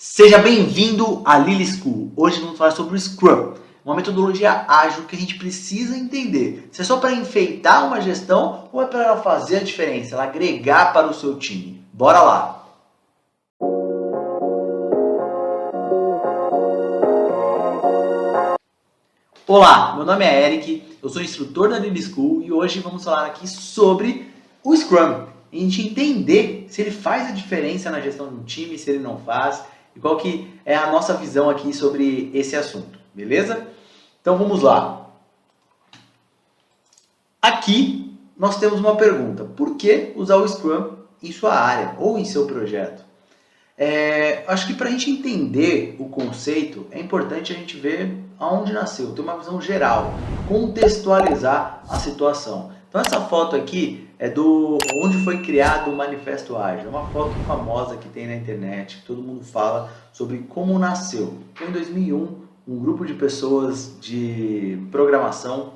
Seja bem-vindo à Lily School. Hoje vamos falar sobre o Scrum, uma metodologia ágil que a gente precisa entender. Se é só para enfeitar uma gestão ou é para ela fazer a diferença, ela agregar para o seu time. Bora lá! Olá, meu nome é Eric, eu sou instrutor da Lily School e hoje vamos falar aqui sobre o Scrum. A gente entender se ele faz a diferença na gestão de um time, se ele não faz, e qual que é a nossa visão aqui sobre esse assunto, beleza? Então vamos lá. Aqui nós temos uma pergunta: por que usar o Scrum em sua área ou em seu projeto? Acho que para a gente entender o conceito, é importante a gente ver aonde nasceu, ter uma visão geral, contextualizar a situação. Então essa foto aqui é do onde foi criado o Manifesto Ágil. É uma foto famosa que tem na internet, que todo mundo fala sobre como nasceu. Foi em 2001, um grupo de pessoas de programação,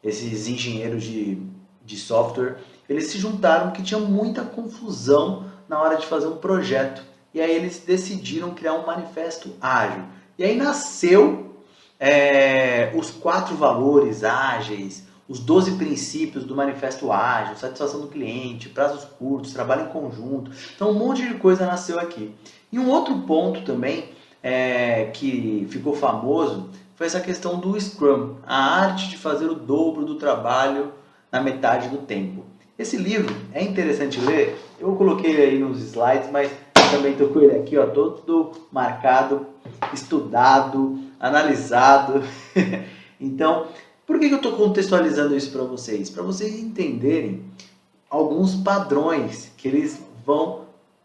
esses engenheiros de software, eles se juntaram porque tinha muita confusão na hora de fazer um projeto. E aí eles decidiram criar um manifesto ágil. E aí nasceu os 4 valores ágeis, os 12 princípios do manifesto ágil, satisfação do cliente, prazos curtos, trabalho em conjunto. Então um monte de coisa nasceu aqui. E um outro ponto também que ficou famoso foi essa questão do Scrum, a arte de fazer o dobro do trabalho na metade do tempo. Esse livro é interessante ler, eu coloquei ele aí nos slides, mas também estou com ele aqui, ó, todo marcado, estudado, analisado. Então, por que eu estou contextualizando isso para vocês? Para vocês entenderem alguns padrões que eles vão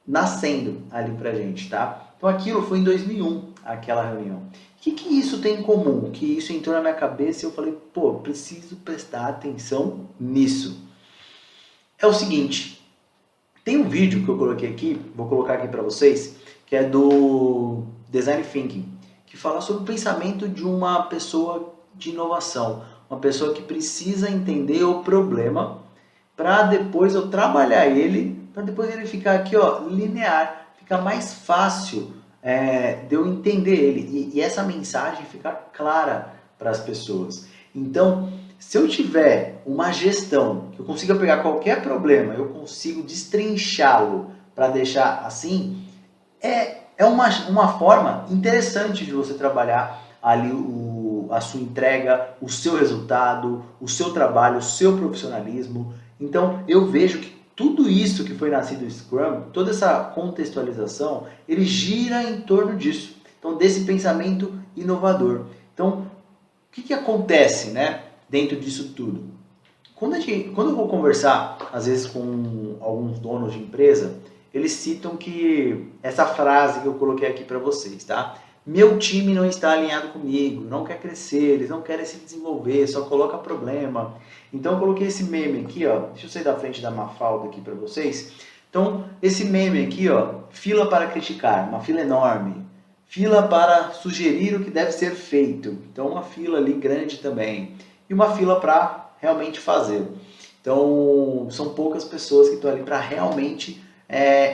nascendo ali para a gente, tá? Então, aquilo foi em 2001, aquela reunião. O que isso tem em comum? Que isso entrou na minha cabeça e eu falei, pô, preciso prestar atenção nisso. É o seguinte, tem um vídeo que eu coloquei aqui, vou colocar aqui para vocês, que é do Design Thinking, que fala sobre o pensamento de uma pessoa de inovação, uma pessoa que precisa entender o problema para depois eu trabalhar ele, para depois ele ficar aqui, ó, linear, ficar mais fácil de eu entender ele e essa mensagem ficar clara para as pessoas. Então, se eu tiver uma gestão que eu consiga pegar qualquer problema, eu consigo destrinchá-lo para deixar assim, é uma forma interessante de você trabalhar ali a sua entrega, o seu resultado, o seu trabalho, o seu profissionalismo. Então, eu vejo que tudo isso que foi nascido do Scrum, toda essa contextualização, ele gira em torno disso. Então, desse pensamento inovador. Então, o que acontece, né, dentro disso tudo? Quando eu vou conversar, às vezes, com alguns donos de empresa, eles citam que essa frase que eu coloquei aqui para vocês, tá? Meu time não está alinhado comigo, não quer crescer, eles não querem se desenvolver, só coloca problema. Então eu coloquei esse meme aqui, ó. Deixa eu sair da frente da Mafalda aqui para vocês. Então, esse meme aqui, ó, fila para criticar, uma fila enorme. Fila para sugerir o que deve ser feito. Então, uma fila ali grande também. E uma fila para realmente fazer. Então, são poucas pessoas que estão ali para realmente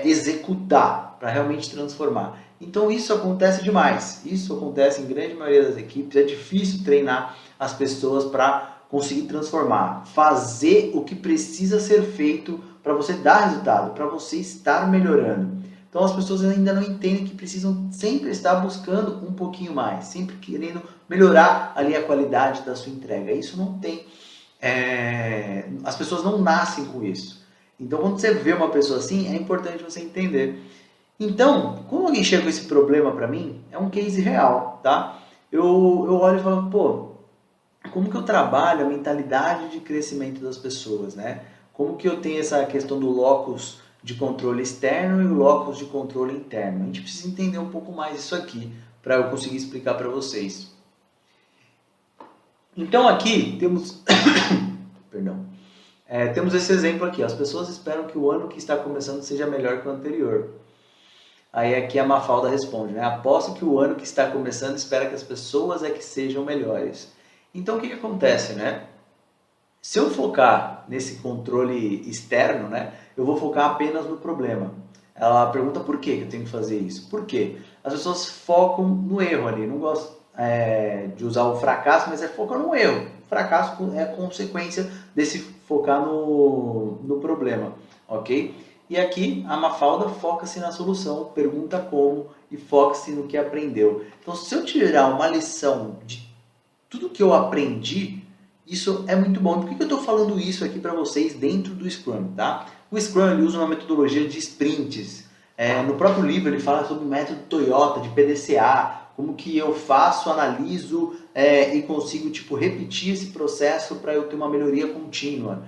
executar, para realmente transformar. Então, isso acontece demais. Isso acontece em grande maioria das equipes. É difícil treinar as pessoas para conseguir transformar. Fazer o que precisa ser feito para você dar resultado, para você estar melhorando. Então as pessoas ainda não entendem que precisam sempre estar buscando um pouquinho mais, sempre querendo melhorar ali a qualidade da sua entrega. Isso não tem, as pessoas não nascem com isso. Então quando você vê uma pessoa assim, é importante você entender. Então, quando alguém chega com esse problema para mim, é um case real, tá? Eu olho e falo, pô, como que eu trabalho a mentalidade de crescimento das pessoas, né? Como que eu tenho essa questão do locus de controle externo e o locus de controle interno. A gente precisa entender um pouco mais isso aqui para eu conseguir explicar para vocês. Então aqui temos, perdão, temos esse exemplo aqui. As pessoas esperam que o ano que está começando seja melhor que o anterior. Aí aqui a Mafalda responde, né? Aposto que o ano que está começando espera que as pessoas que sejam melhores. Então o que acontece, né? Se eu focar nesse controle externo, né, eu vou focar apenas no problema. Ela pergunta por que eu tenho que fazer isso. Por quê? As pessoas focam no erro ali, não gostam de usar o fracasso, mas focam no erro. O fracasso é consequência desse focar no problema, ok? E aqui a Mafalda foca-se na solução, pergunta como e foca-se no que aprendeu. Então, se eu tirar uma lição de tudo que eu aprendi, isso é muito bom. Por que eu estou falando isso aqui para vocês dentro do Scrum, tá? O Scrum ele usa uma metodologia de sprints. No próprio livro ele fala sobre o método Toyota, de PDCA, como que eu faço, analiso e consigo repetir esse processo para eu ter uma melhoria contínua.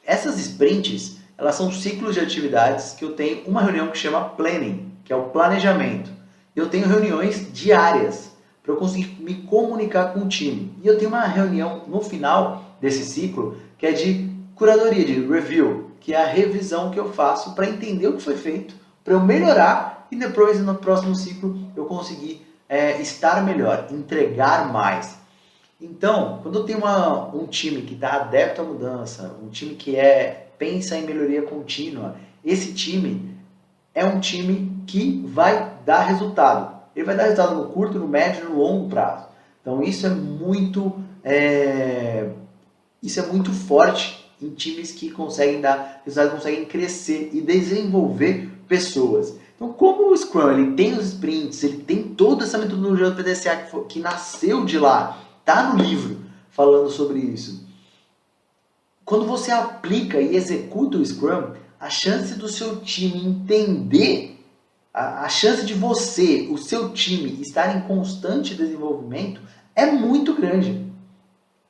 Essas sprints, elas são ciclos de atividades que eu tenho uma reunião que chama planning, que é o planejamento. Eu tenho reuniões diárias para eu conseguir me comunicar com o time. E eu tenho uma reunião no final desse ciclo que é de curadoria, de review, que é a revisão que eu faço para entender o que foi feito, para eu melhorar e depois no próximo ciclo eu conseguir estar melhor, entregar mais. Então, quando eu tenho um time que está adepto à mudança, um time que pensa em melhoria contínua, esse time é um time que vai dar resultado. Ele vai dar resultado no curto, no médio e no longo prazo. Então isso é muito forte em times que conseguem dar resultado, conseguem crescer e desenvolver pessoas. Então como o Scrum ele tem os sprints, ele tem toda essa metodologia do PDCA que nasceu de lá, está no livro falando sobre isso. Quando você aplica e executa o Scrum, a chance do seu time entender, a chance de você, o seu time, estar em constante desenvolvimento é muito grande.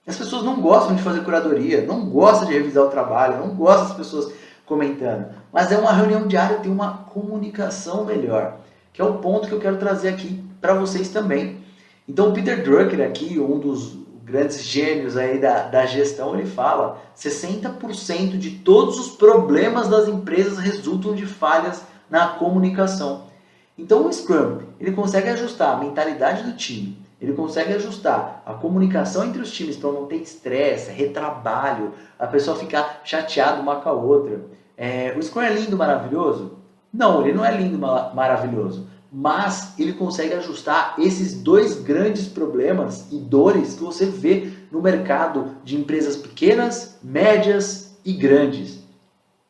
As pessoas não gostam de fazer curadoria, não gostam de revisar o trabalho, não gostam das pessoas comentando. Mas é uma reunião diária, tem uma comunicação melhor, que é o ponto que eu quero trazer aqui para vocês também. Então o Peter Drucker aqui, um dos grandes gênios aí da gestão, ele fala 60% de todos os problemas das empresas resultam de falhas na comunicação. Então o Scrum, ele consegue ajustar a mentalidade do time, ele consegue ajustar a comunicação entre os times para não ter estresse, retrabalho, a pessoa ficar chateada uma com a outra. O Scrum é lindo, maravilhoso? Não, ele não é lindo, maravilhoso. Mas ele consegue ajustar esses dois grandes problemas e dores que você vê no mercado de empresas pequenas, médias e grandes.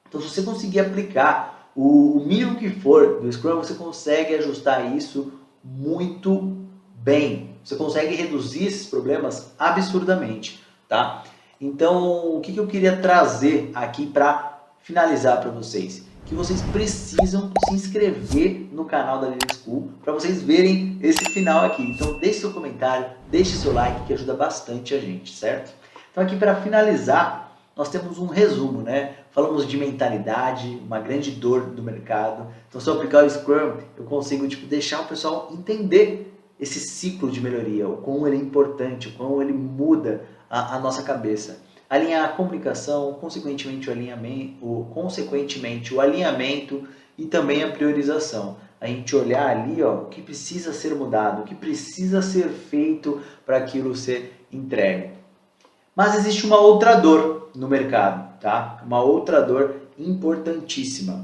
Então, se você conseguir aplicar o mínimo que for do Scrum, você consegue ajustar isso muito bem. Você consegue reduzir esses problemas absurdamente, tá? Então, o que eu queria trazer aqui para finalizar para vocês? Que vocês precisam se inscrever no canal da Lean School para vocês verem esse final aqui. Então deixe seu comentário, deixe seu like que ajuda bastante a gente, certo? Então aqui para finalizar, nós temos um resumo, né? Falamos de mentalidade, uma grande dor do mercado. Então se eu aplicar o Scrum, eu consigo deixar o pessoal entender esse ciclo de melhoria, o quão ele é importante, o quão ele muda a nossa cabeça. Alinhar a comunicação, consequentemente o alinhamento e também a priorização. A gente olhar ali o que precisa ser mudado, o que precisa ser feito para aquilo ser entregue. Mas existe uma outra dor no mercado, tá? Uma outra dor importantíssima.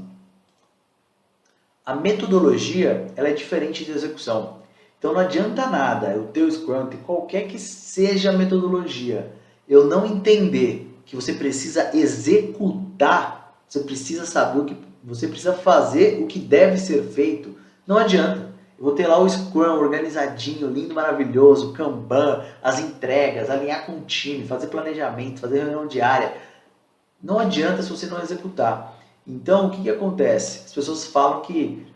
A metodologia ela é diferente de execução. Então não adianta nada o teu Scrum, qualquer que seja a metodologia, eu não entender que você precisa executar, você precisa saber você precisa fazer o que deve ser feito, não adianta. Eu vou ter lá o Scrum organizadinho, lindo, maravilhoso, Kanban, as entregas, alinhar com o time, fazer planejamento, fazer reunião diária. Não adianta se você não executar. Então, o que acontece? As pessoas falam que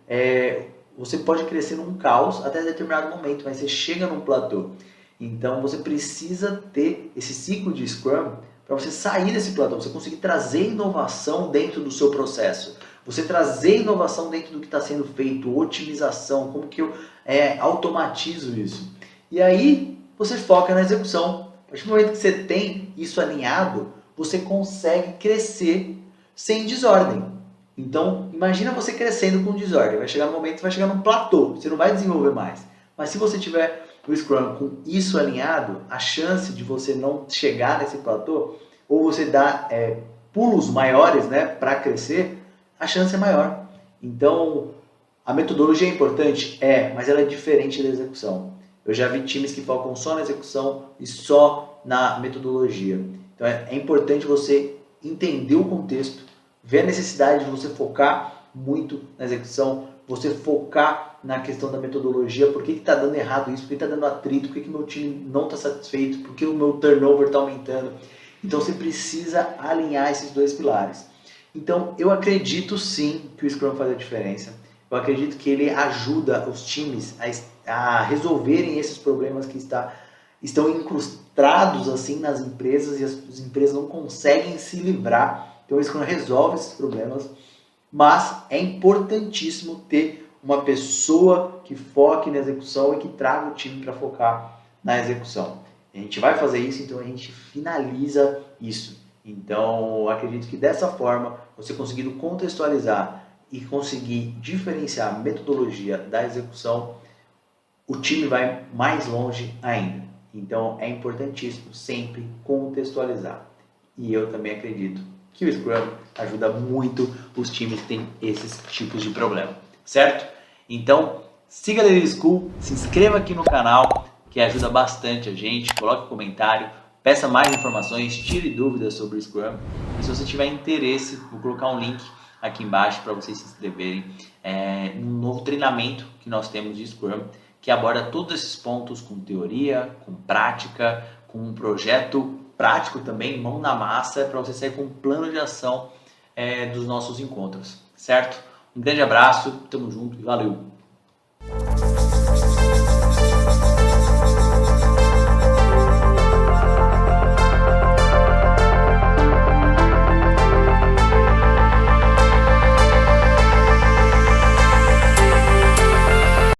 você pode crescer num caos até determinado momento, mas você chega num platô. Então você precisa ter esse ciclo de Scrum para você sair desse platô, você conseguir trazer inovação dentro do seu processo, você trazer inovação dentro do que está sendo feito, otimização, como que eu automatizo isso. E aí você foca na execução. A partir do momento que você tem isso alinhado, você consegue crescer sem desordem. Então imagina você crescendo com desordem, vai chegar no momento que vai chegar num platô, você não vai desenvolver mais. Mas se você tiver o Scrum com isso alinhado, a chance de você não chegar nesse platô, ou você dar pulos maiores, né, para crescer, a chance é maior. Então, a metodologia é importante? Mas ela é diferente da execução. Eu já vi times que focam só na execução e só na metodologia. Então, é importante você entender o contexto, ver a necessidade de você focar muito na execução, você focar na questão da metodologia, por que está dando errado isso, por que está dando atrito, por que meu time não está satisfeito, por que o meu turnover está aumentando. Então você precisa alinhar esses dois pilares. Então eu acredito sim que o Scrum faz a diferença. Eu acredito que ele ajuda os times a resolverem esses problemas que estão incrustados assim nas empresas e as empresas não conseguem se livrar. Então o Scrum resolve esses problemas, mas é importantíssimo ter uma pessoa que foque na execução e que traga o time para focar na execução. A gente vai fazer isso, então a gente finaliza isso. Então, acredito que dessa forma, você conseguindo contextualizar e conseguir diferenciar a metodologia da execução, o time vai mais longe ainda. Então, é importantíssimo sempre contextualizar. E eu também acredito que o Scrum ajuda muito os times que têm esses tipos de problema, certo? Então, siga a Daily School, se inscreva aqui no canal, que ajuda bastante a gente, coloque um comentário, peça mais informações, tire dúvidas sobre o Scrum. E se você tiver interesse, vou colocar um link aqui embaixo para vocês se inscreverem num novo treinamento que nós temos de Scrum, que aborda todos esses pontos com teoria, com prática, com um projeto prático também, mão na massa, para você sair com um plano de ação dos nossos encontros, certo? Um grande abraço, tamo junto e valeu!